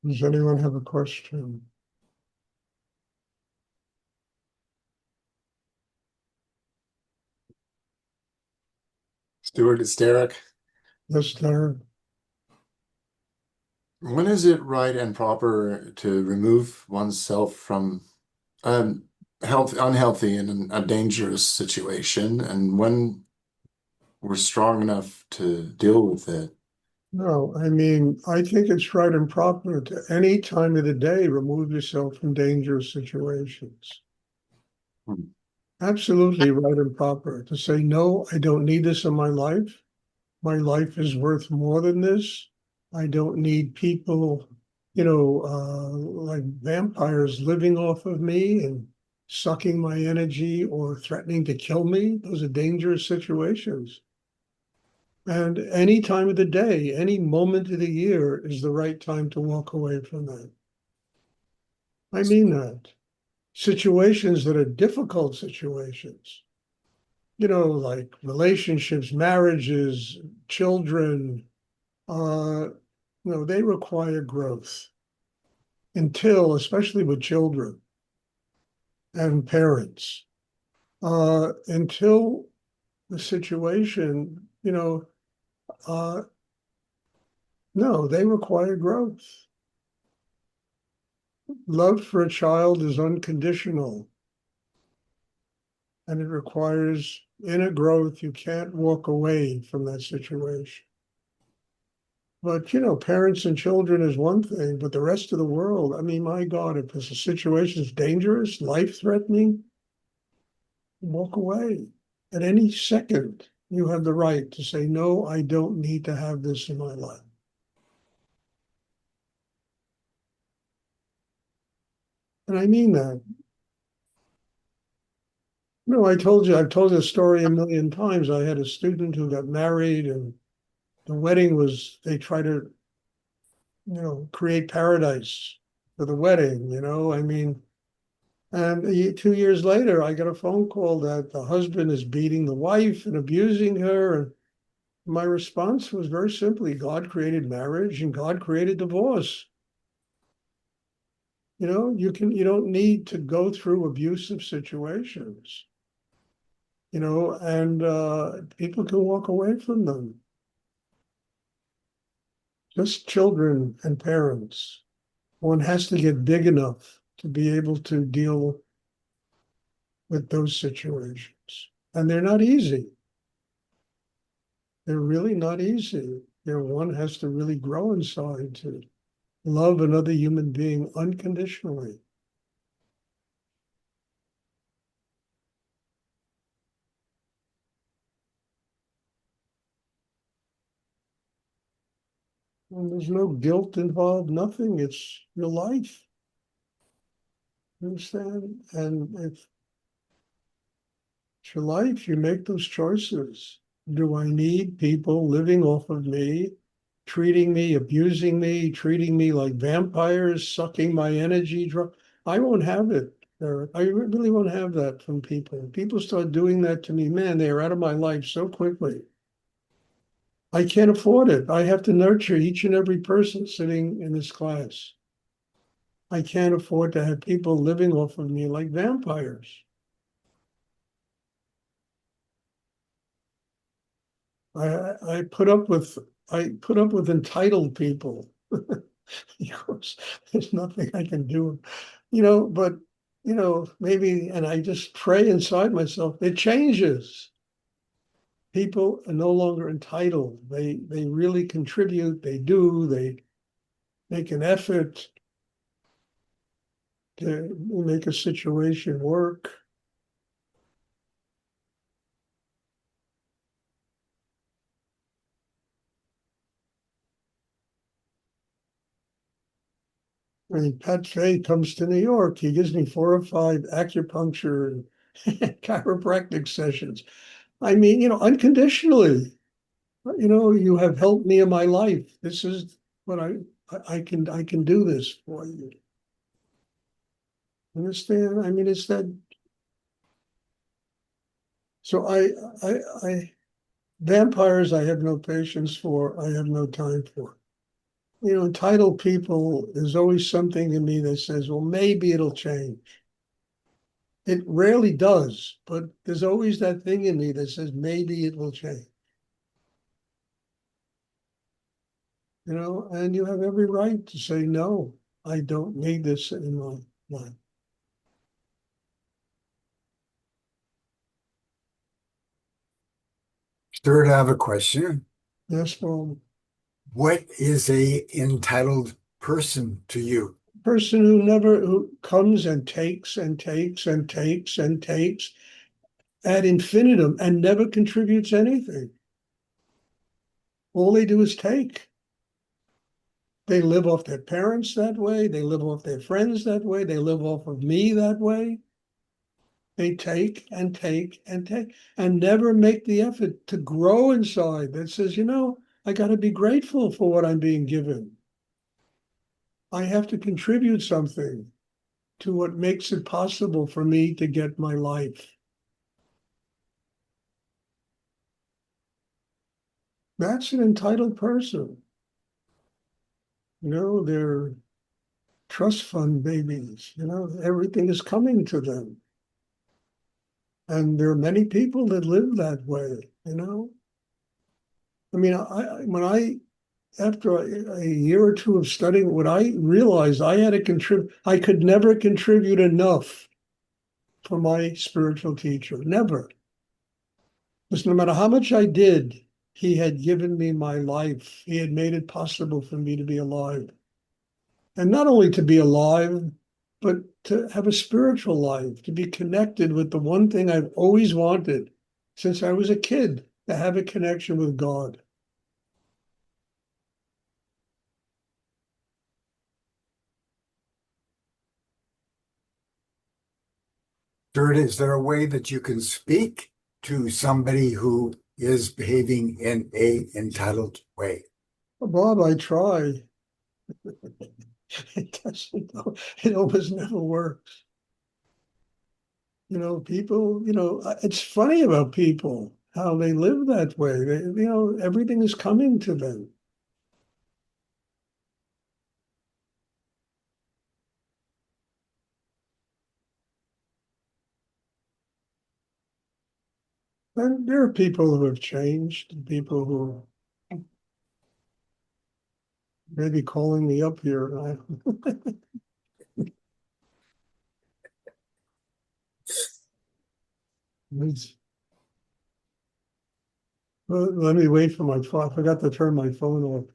Does anyone have a question? Stuart, it's Derek. Yes, Darren? When is it right and proper to remove oneself from unhealthy and a dangerous situation, and when we're strong enough to deal with it? No, I mean, I think it's right and proper to any time of the day remove yourself from dangerous situations. Hmm. Absolutely right and proper to say, no, I don't need this in my life. My life is worth more than this. I don't need people, like vampires living off of me and sucking my energy or threatening to kill me. Those are dangerous situations. And any time of the day, any moment of the year is the right time to walk away from that. I mean that. Situations that are difficult situations, like relationships, marriages, children, uh, they require growth especially with children and parents, until the situation, uh, no, they require growth. Love for a child is unconditional and it requires inner growth. You can't walk away from that situation. But, parents and children is one thing, but the rest of the world, I mean, my God, if the situation is dangerous, life threatening, walk away. At any second, you have the right to say, no, I don't need to have this in my life. And I mean that. No, I've told this story a million times. I had a student who got married and the wedding was, they try to, create paradise for the wedding, I mean, and 2 years later, I got a phone call that the husband is beating the wife and abusing her. And my response was very simply, God created marriage and God created divorce. You don't need to go through abusive situations, and people can walk away from them. Just children and parents. One has to get big enough to be able to deal with those situations. And they're not easy. They're really not easy. One has to really grow inside to love another human being unconditionally. And there's no guilt involved, nothing. It's your life. You understand? And if it's your life, you make those choices. Do I need people living off of me, treating me, abusing me, treating me like vampires, sucking my energy? I won't have it, Eric. I really won't have that from people. People start doing that to me, man, they are out of my life so quickly. I can't afford it. I have to nurture each and every person sitting in this class. I can't afford to have people living off of me like vampires. I put up with entitled people. Because there's nothing I can do, but maybe, and I just pray inside myself, it changes. People are no longer entitled. They really contribute, they make an effort to make a situation work. I mean, Pat Fay comes to New York. He gives me 4 or 5 acupuncture and chiropractic sessions. I mean, unconditionally. You have helped me in my life. This is what I can do this for you. Understand? I mean, it's that. So I vampires. I have no patience for. I have no time for. entitled people, there's always something in me that says, well, maybe it'll change. It rarely does, but there's always that thing in me that says maybe it will change. And you have every right to say, no, I don't need this in my life. Stuart, I have a question. Yes, well, What is a entitled person to you? person who comes and takes and takes and takes and takes ad infinitum and never contributes anything. All they do is take. They live off their parents that way. They live off their friends that way. They live off of me that way. They take and take and take and never make the effort to grow inside that says, I got to be grateful for what I'm being given. I have to contribute something to what makes it possible for me to get my life. That's an entitled person. They're trust fund babies. Everything is coming to them. And there are many people that live that way. I mean, after a year or two of studying, what I realized I had to contribute, I could never contribute enough for my spiritual teacher. Never. Because no matter how much I did, he had given me my life. He had made it possible for me to be alive. And not only to be alive, but to have a spiritual life, to be connected with the one thing I've always wanted since I was a kid, to have a connection with God. Stuart, is there a way that you can speak to somebody who is behaving in a entitled way? Bob, I try. It doesn't, it almost never works. People, it's funny about people, how they live that way. Everything is coming to them. And there are people who have changed, people who may be calling me up here. Let me wait for my phone. I forgot to turn my phone off.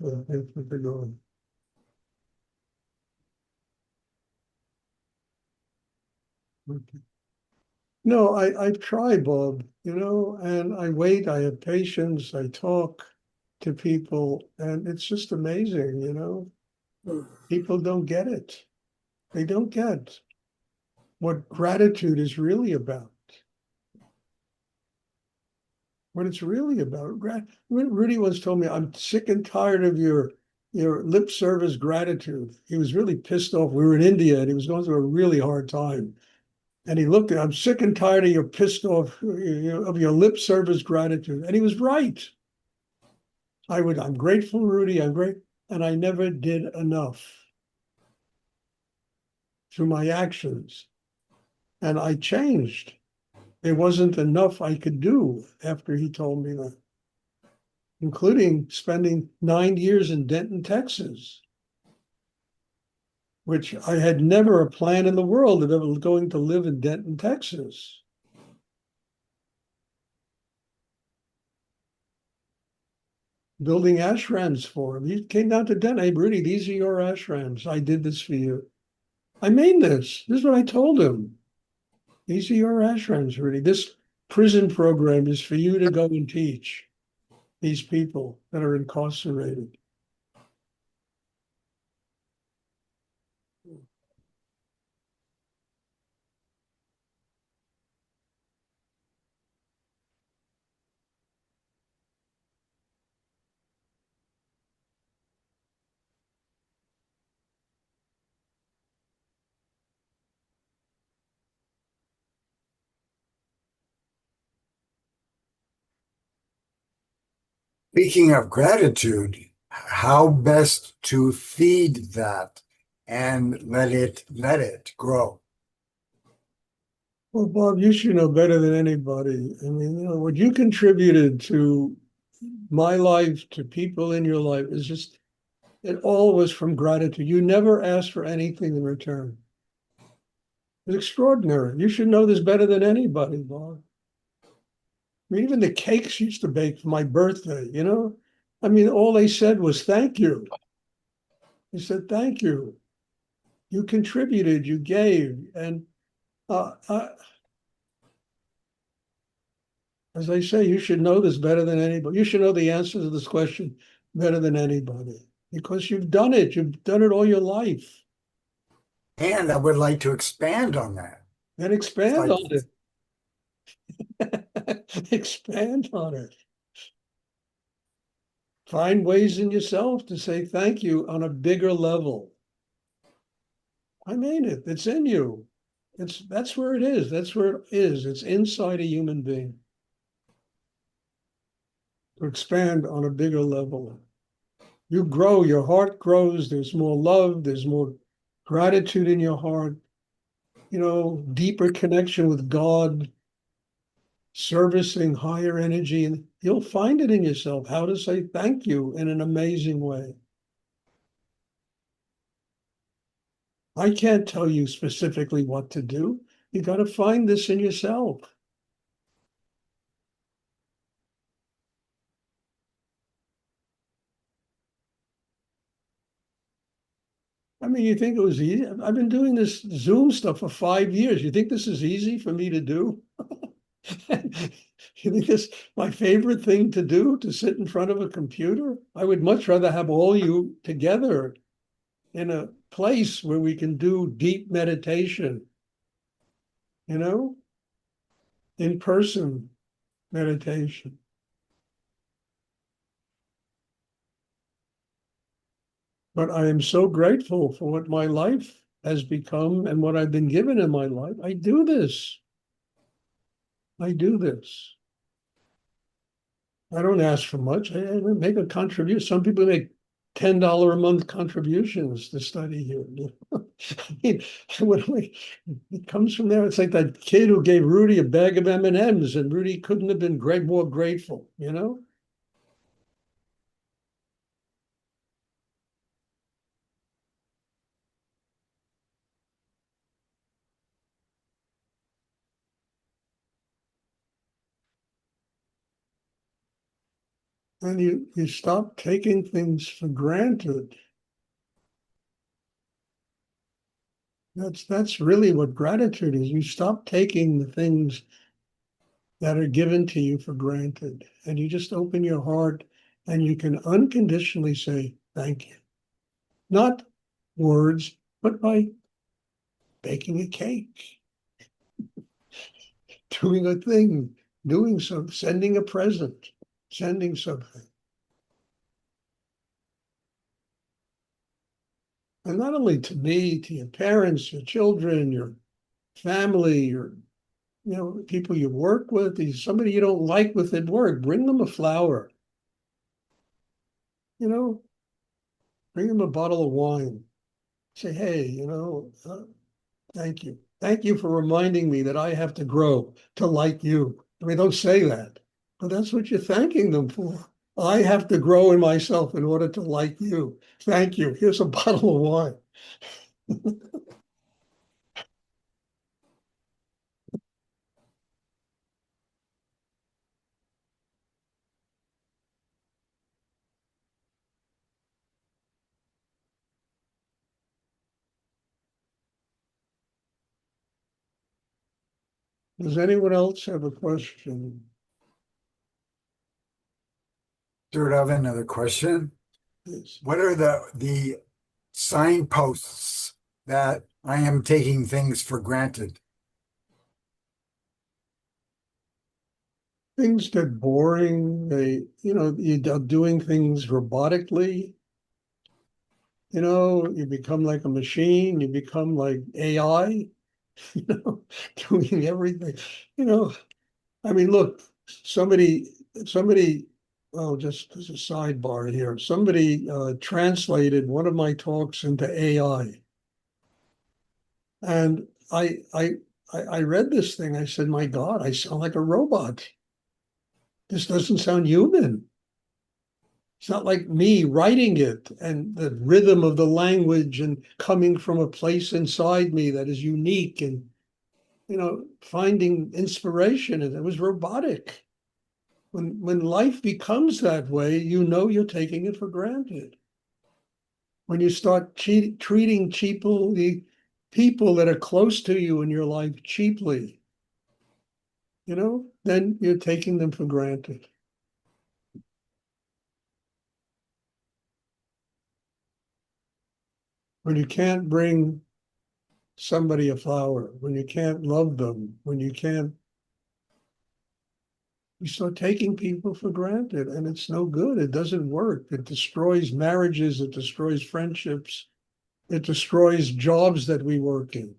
Okay. No, I've tried, Bob, and I wait, I have patience, I talk to people, and it's just amazing. People don't get it. They don't get what gratitude is really about. What it's really about. Rudy once told me, I'm sick and tired of your lip service gratitude. He was really pissed off. We were in India and he was going through a really hard time. And he looked at, I'm sick and tired of your pissed off of your lip service gratitude. And he was right. I'm grateful, Rudy. I'm great. And I never did enough through my actions. And I changed. There wasn't enough I could do after he told me that, including spending 9 years in Denton, Texas, which I had never a plan in the world of ever going to live in Denton, Texas. Building ashrams for him. He came down to Denton. Hey, Rudy, these are your ashrams. I did this for you. I mean this. This is what I told him. These are your ashrams, Rudy. This prison program is for you to go and teach these people that are incarcerated. Speaking of gratitude, how best to feed that and let it grow. Well, Bob, you should know better than anybody. I mean, what you contributed to my life, to people in your life, is just, it all was from gratitude. You never asked for anything in return. It's extraordinary. You should know this better than anybody, Bob. I mean, even the cakes you used to bake for my birthday, I mean, all they said was thank you. They said thank you. You contributed, you gave. And as I say, you should know this better than anybody. You should know the answer to this question better than anybody because you've done it. You've done it all your life. And I would like to expand on that. And expand Like, on it. Expand on it. Find ways in yourself to say thank you on a bigger level. I mean it. It's in you. That's where it is. That's where it is. It's inside a human being. To expand on a bigger level. You grow, your heart grows, there's more love, there's more gratitude in your heart, deeper connection with God, servicing higher energy, and you'll find it in yourself how to say thank you in an amazing way. I can't tell you specifically what to do. You got to find this in yourself. I mean, you think it was easy? I've been doing this Zoom stuff for 5 years. You think this is easy for me to do? You think it's my favorite thing to do, to sit in front of a computer? I would much rather have all you together in a place where we can do deep meditation, in person meditation. But I am so grateful for what my life has become and what I've been given in my life. I do this. I do this. I don't ask for much. I make a contribution. Some people make $10 a month contributions to study here. I mean, it comes from there. It's like that kid who gave Rudy a bag of M&Ms, and Rudy couldn't have been more grateful, And you stop taking things for granted. That's really what gratitude is. You stop taking the things that are given to you for granted, and you just open your heart and you can unconditionally say thank you. Not words, but by baking a cake, doing a thing, doing something, sending a present, sending something. And not only to me, to your parents, your children, your family, your people you work with, somebody you don't like with at work, bring them a flower. Bring them a bottle of wine. Say, hey, thank you. Thank you for reminding me that I have to grow to like you. I mean, don't say that, but that's what you're thanking them for. I have to grow in myself in order to like you. Thank you. Here's a bottle of wine. Does anyone else have a question? Stuart, I have another question. Yes. What are the signposts that I am taking things for granted? Things get boring. You're doing things robotically. You become like a machine. You become like AI, you know, doing everything. I mean, look, somebody oh, just as a sidebar here, somebody translated one of my talks into AI. And I read this thing. I said, my God, I sound like a robot. This doesn't sound human. It's not like me writing it and the rhythm of the language and coming from a place inside me that is unique and, finding inspiration. And it was robotic. When life becomes that way, you're taking it for granted. When you start treating the people that are close to you in your life cheaply, then you're taking them for granted. When you can't bring somebody a flower, when you can't love them, you start taking people for granted, and it's no good. It doesn't work. It destroys marriages. It destroys friendships. It destroys jobs that we work in.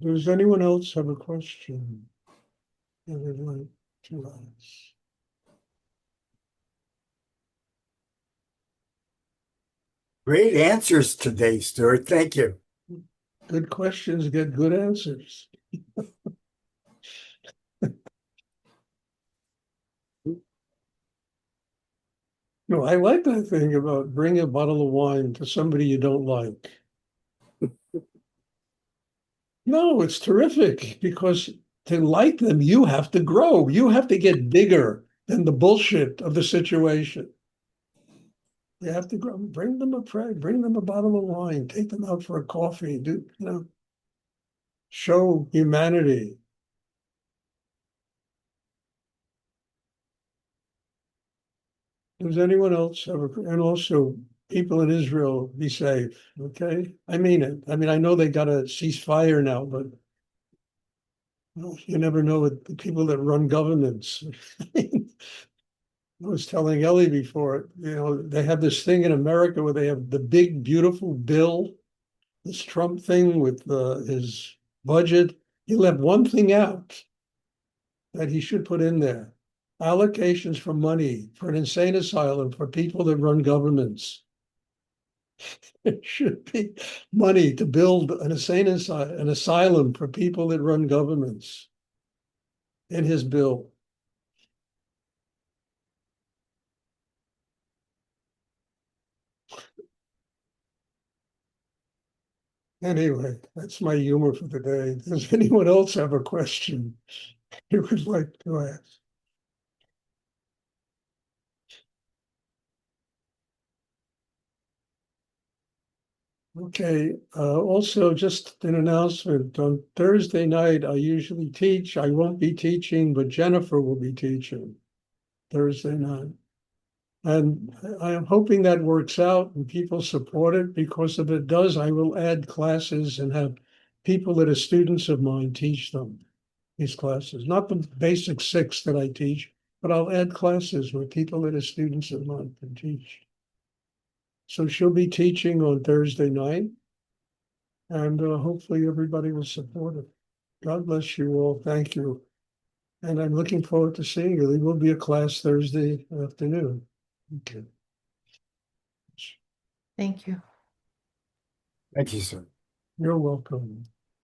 Does anyone else have a question they would like to ask? Great answers today, Stuart. Thank you. Good questions get good answers. No, I like that thing about bring a bottle of wine to somebody you don't like. No, it's terrific because to like them, you have to grow. You have to get bigger than the bullshit of the situation. You have to grow. Bring them a bottle of wine, take them out for a coffee, show humanity. Does anyone else have and also people in Israel, be safe, okay? I mean it. I mean, I know they got a ceasefire now, but you never know with the people that run governments. I was telling Ellie before, they have this thing in America where they have the big, beautiful bill, this Trump thing with his budget. He left one thing out that he should put in there. Allocations for money for an insane asylum for people that run governments. It should be money to build an asylum for people that run governments in his bill. Anyway, that's my humor for the day. Does anyone else have a question you would like to ask? Okay, also just an announcement. On Thursday night, I usually teach. I won't be teaching, but Jennifer will be teaching Thursday night. And I am hoping that works out and people support it, because if it does, I will add classes and have people that are students of mine teach them these classes. Not the basic 6 that I teach, but I'll add classes where people that are students of mine can teach. So she'll be teaching on Thursday night, and hopefully everybody will support it. God bless you all. Thank you. And I'm looking forward to seeing you. There will be a class Thursday afternoon. Okay. Thank you. Thank you, sir. You're welcome.